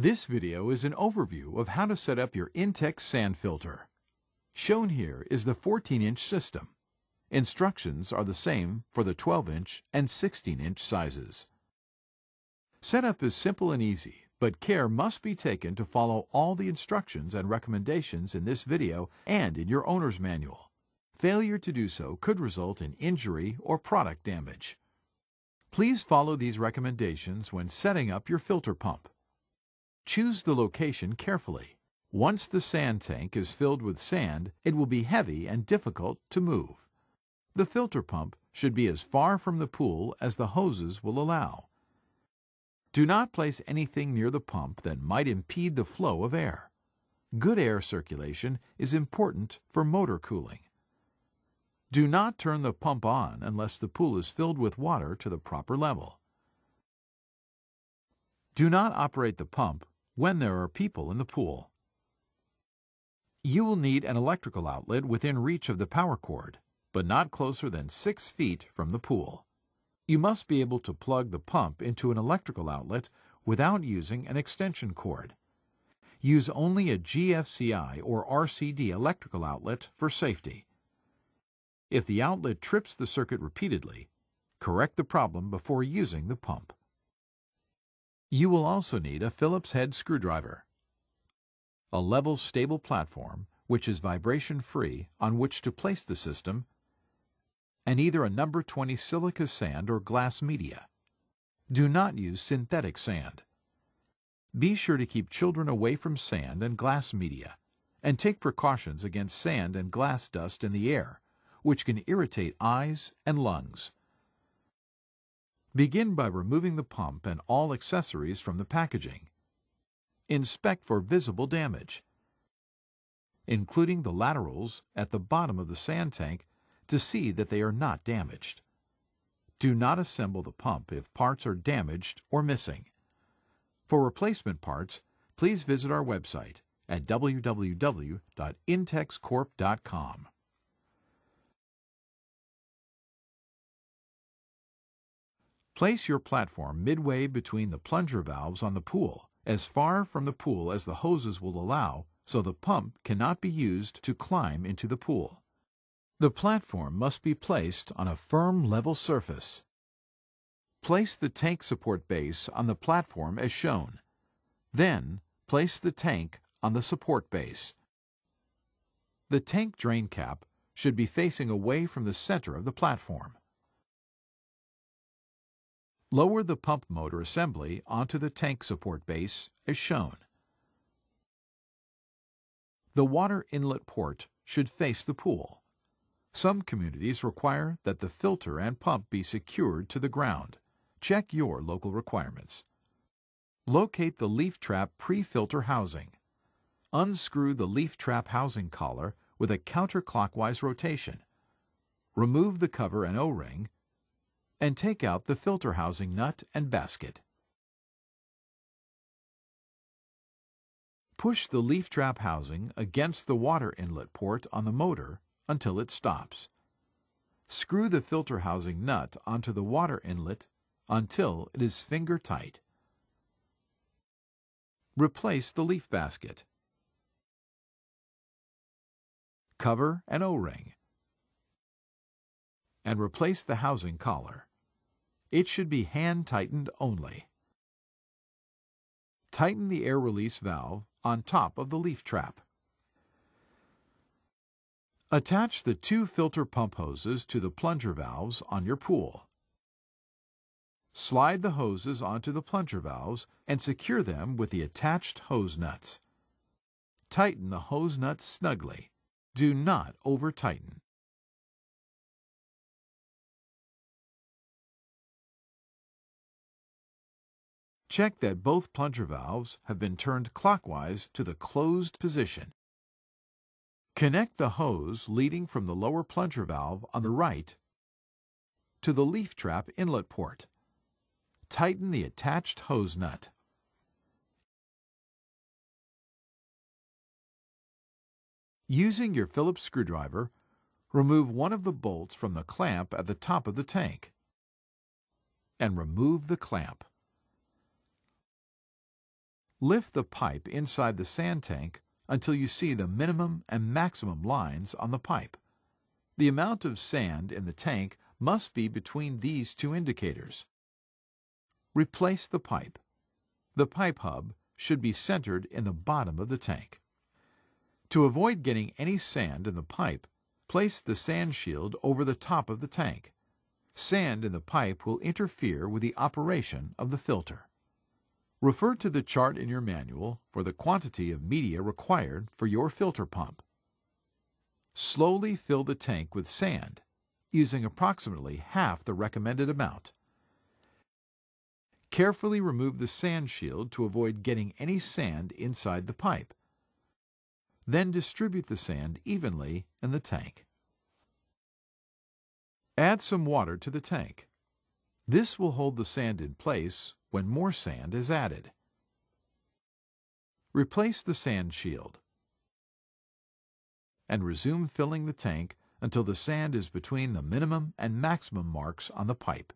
This video is an overview of how to set up your Intex sand filter. Shown here is the 14-inch system. Instructions are the same for the 12-inch and 16-inch sizes. Setup is simple and easy, but care must be taken to follow all the instructions and recommendations in this video and in your owner's manual. Failure to do so could result in injury or product damage. Please follow these recommendations when setting up your filter pump. Choose the location carefully. Once the sand tank is filled with sand, it will be heavy and difficult to move. The filter pump should be as far from the pool as the hoses will allow. Do not place anything near the pump that might impede the flow of air. Good air circulation is important for motor cooling. Do not turn the pump on unless the pool is filled with water to the proper level. Do not operate the pump when there are people in the pool. You will need an electrical outlet within reach of the power cord, but not closer than 6 feet from the pool. You must be able to plug the pump into an electrical outlet without using an extension cord. Use only a GFCI or RCD electrical outlet for safety. If the outlet trips the circuit repeatedly, correct the problem before using the pump. You will also need a Phillips head screwdriver, a level, stable platform which is vibration-free on which to place the system, and either a number 20 silica sand or glass media. Do not use synthetic sand. Be sure to keep children away from sand and glass media, and take precautions against sand and glass dust in the air, which can irritate eyes and lungs. Begin by removing the pump and all accessories from the packaging. Inspect for visible damage, including the laterals at the bottom of the sand tank, to see that they are not damaged. Do not assemble the pump if parts are damaged or missing. For replacement parts, please visit our website at www.intexcorp.com. Place your platform midway between the plunger valves on the pool, as far from the pool as the hoses will allow, so the pump cannot be used to climb into the pool. The platform must be placed on a firm, level surface. Place the tank support base on the platform as shown. Then, place the tank on the support base. The tank drain cap should be facing away from the center of the platform. Lower the pump motor assembly onto the tank support base as shown. The water inlet port should face the pool. Some communities require that the filter and pump be secured to the ground. Check your local requirements. Locate the leaf trap pre-filter housing. Unscrew the leaf trap housing collar with a counterclockwise rotation. Remove the cover and O-ring, and take out the filter housing nut and basket. Push the leaf trap housing against the water inlet port on the motor until it stops. Screw the filter housing nut onto the water inlet until it is finger tight. Replace the leaf basket, cover and O-ring, and replace the housing collar. It should be hand-tightened only. Tighten the air release valve on top of the leaf trap. Attach the 2 filter pump hoses to the plunger valves on your pool. Slide the hoses onto the plunger valves and secure them with the attached hose nuts. Tighten the hose nuts snugly. Do not over-tighten. Check that both plunger valves have been turned clockwise to the closed position. Connect the hose leading from the lower plunger valve on the right to the leaf trap inlet port. Tighten the attached hose nut. Using your Phillips screwdriver, remove one of the bolts from the clamp at the top of the tank, and remove the clamp. Lift the pipe inside the sand tank until you see the minimum and maximum lines on the pipe. The amount of sand in the tank must be between these two indicators. Replace the pipe. The pipe hub should be centered in the bottom of the tank. To avoid getting any sand in the pipe, place the sand shield over the top of the tank. Sand in the pipe will interfere with the operation of the filter. Refer to the chart in your manual for the quantity of media required for your filter pump. Slowly fill the tank with sand, using approximately half the recommended amount. Carefully remove the sand shield to avoid getting any sand inside the pipe. Then distribute the sand evenly in the tank. Add some water to the tank. This will hold the sand in place when more sand is added. Replace the sand shield and resume filling the tank until the sand is between the minimum and maximum marks on the pipe.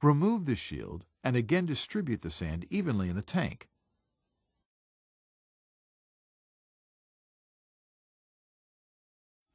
Remove the shield and again distribute the sand evenly in the tank.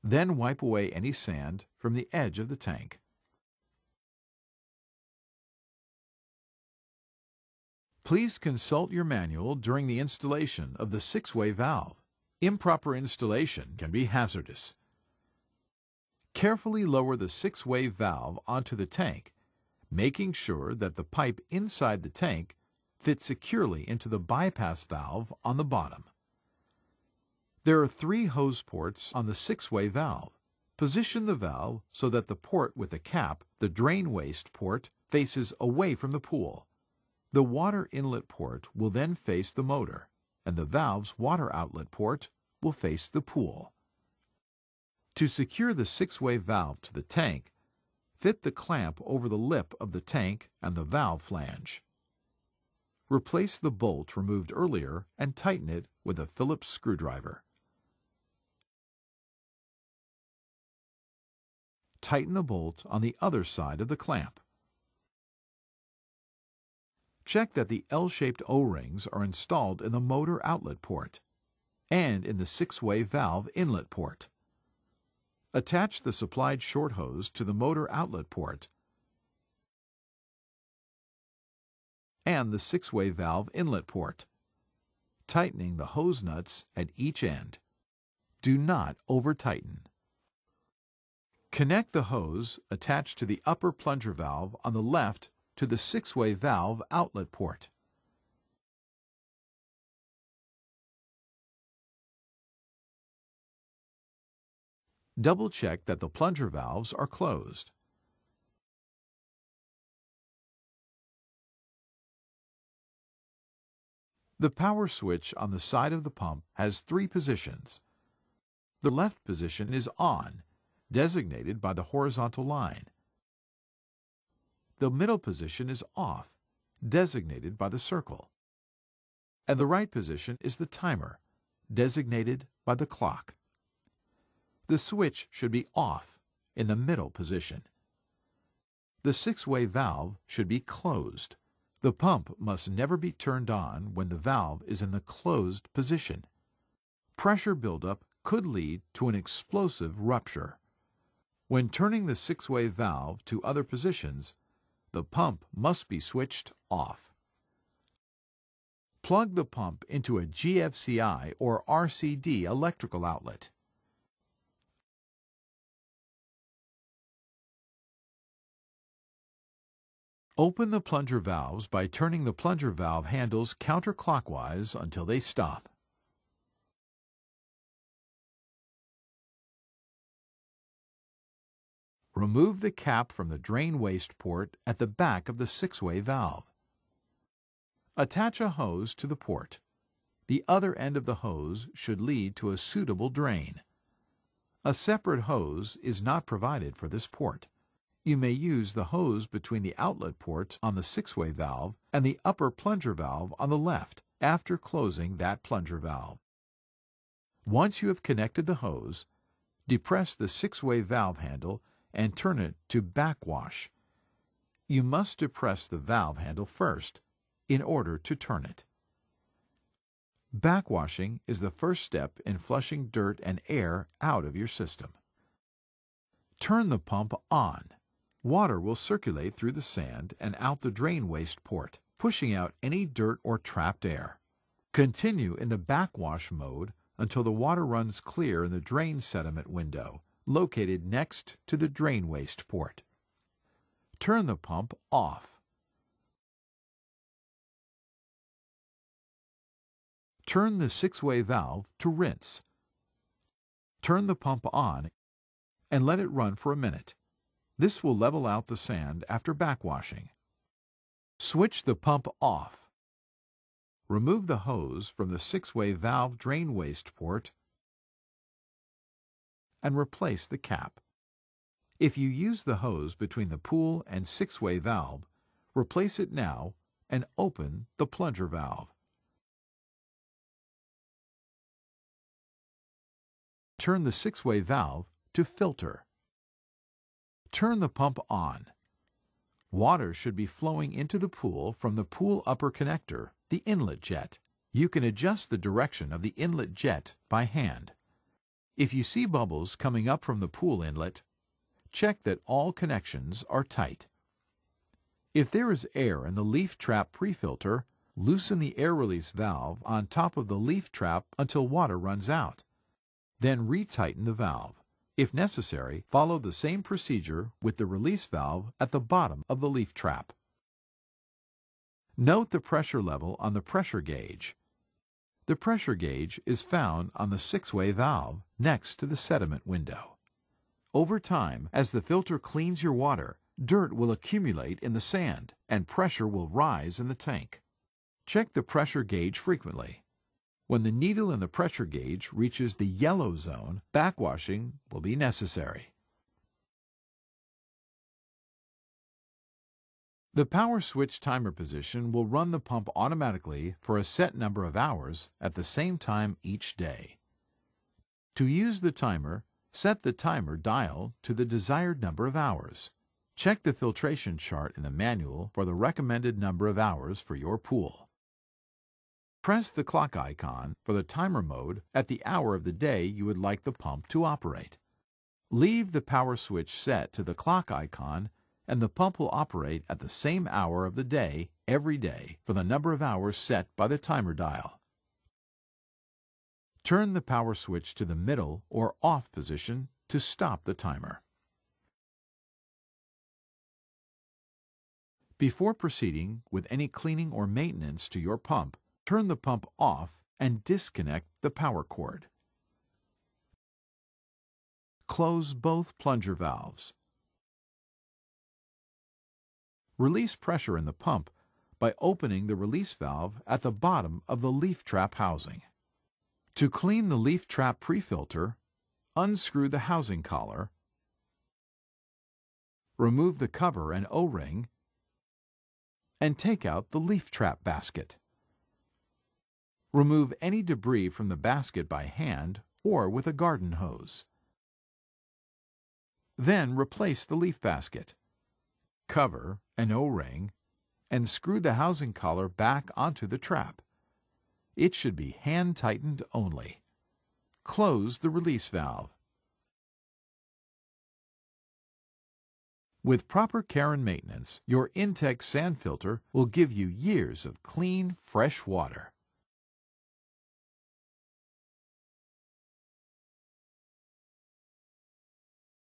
Then wipe away any sand from the edge of the tank. Please consult your manual during the installation of the 6-way valve. Improper installation can be hazardous. Carefully lower the 6-way valve onto the tank, making sure that the pipe inside the tank fits securely into the bypass valve on the bottom. There are 3 hose ports on the 6-way valve. Position the valve so that the port with the cap, the drain waste port, faces away from the pool. The water inlet port will then face the motor, and the valve's water outlet port will face the pool. To secure the 6-way valve to the tank, fit the clamp over the lip of the tank and the valve flange. Replace the bolt removed earlier and tighten it with a Phillips screwdriver. Tighten the bolt on the other side of the clamp. Check that the L-shaped O-rings are installed in the motor outlet port and in the 6-way valve inlet port. Attach the supplied short hose to the motor outlet port and the 6-way valve inlet port, tightening the hose nuts at each end. Do not over-tighten. Connect the hose attached to the upper plunger valve on the left to the 6-way valve outlet port. Double-check that the plunger valves are closed. The power switch on the side of the pump has 3 positions. The left position is on, designated by the horizontal line. The middle position is off, designated by the circle. And the right position is the timer, designated by the clock. The switch should be off in the middle position. The 6-way valve should be closed. The pump must never be turned on when the valve is in the closed position. Pressure buildup could lead to an explosive rupture. When turning the 6-way valve to other positions, the pump must be switched off. Plug the pump into a GFCI or RCD electrical outlet. Open the plunger valves by turning the plunger valve handles counterclockwise until they stop. Remove the cap from the drain waste port at the back of the 6-way valve. Attach a hose to the port. The other end of the hose should lead to a suitable drain. A separate hose is not provided for this port. You may use the hose between the outlet port on the 6-way valve and the upper plunger valve on the left after closing that plunger valve. Once you have connected the hose, depress the 6-way valve handle and turn it to backwash. You must depress the valve handle first, in order to turn it. Backwashing is the first step in flushing dirt and air out of your system. Turn the pump on. Water will circulate through the sand and out the drain waste port, pushing out any dirt or trapped air. Continue in the backwash mode until the water runs clear in the drain sediment window, located next to the drain waste port. Turn the pump off. Turn the 6-way valve to rinse. Turn the pump on and let it run for a minute. This will level out the sand after backwashing. Switch the pump off. Remove the hose from the 6-way valve drain waste port and replace the cap. If you use the hose between the pool and 6-way valve, replace it now and open the plunger valve. Turn the 6-way valve to filter. Turn the pump on. Water should be flowing into the pool from the pool upper connector, the inlet jet. You can adjust the direction of the inlet jet by hand. If you see bubbles coming up from the pool inlet, check that all connections are tight. If there is air in the leaf trap pre-filter, loosen the air release valve on top of the leaf trap until water runs out. Then retighten the valve. If necessary, follow the same procedure with the release valve at the bottom of the leaf trap. Note the pressure level on the pressure gauge. The pressure gauge is found on the 6-way valve next to the sediment window. Over time, as the filter cleans your water, dirt will accumulate in the sand and pressure will rise in the tank. Check the pressure gauge frequently. When the needle in the pressure gauge reaches the yellow zone, backwashing will be necessary. The power switch timer position will run the pump automatically for a set number of hours at the same time each day. To use the timer, set the timer dial to the desired number of hours. Check the filtration chart in the manual for the recommended number of hours for your pool. Press the clock icon for the timer mode at the hour of the day you would like the pump to operate. Leave the power switch set to the clock icon and the pump will operate at the same hour of the day every day for the number of hours set by the timer dial. Turn the power switch to the middle or off position to stop the timer. Before proceeding with any cleaning or maintenance to your pump, turn the pump off and disconnect the power cord. Close both plunger valves. Release pressure in the pump by opening the release valve at the bottom of the leaf trap housing. To clean the leaf trap pre-filter, unscrew the housing collar, remove the cover and O-ring, and take out the leaf trap basket. Remove any debris from the basket by hand or with a garden hose. Then replace the leaf basket, cover an O-ring, and screw the housing collar back onto the trap. It should be hand-tightened only. Close the release valve. With proper care and maintenance, your Intex sand filter will give you years of clean, fresh water.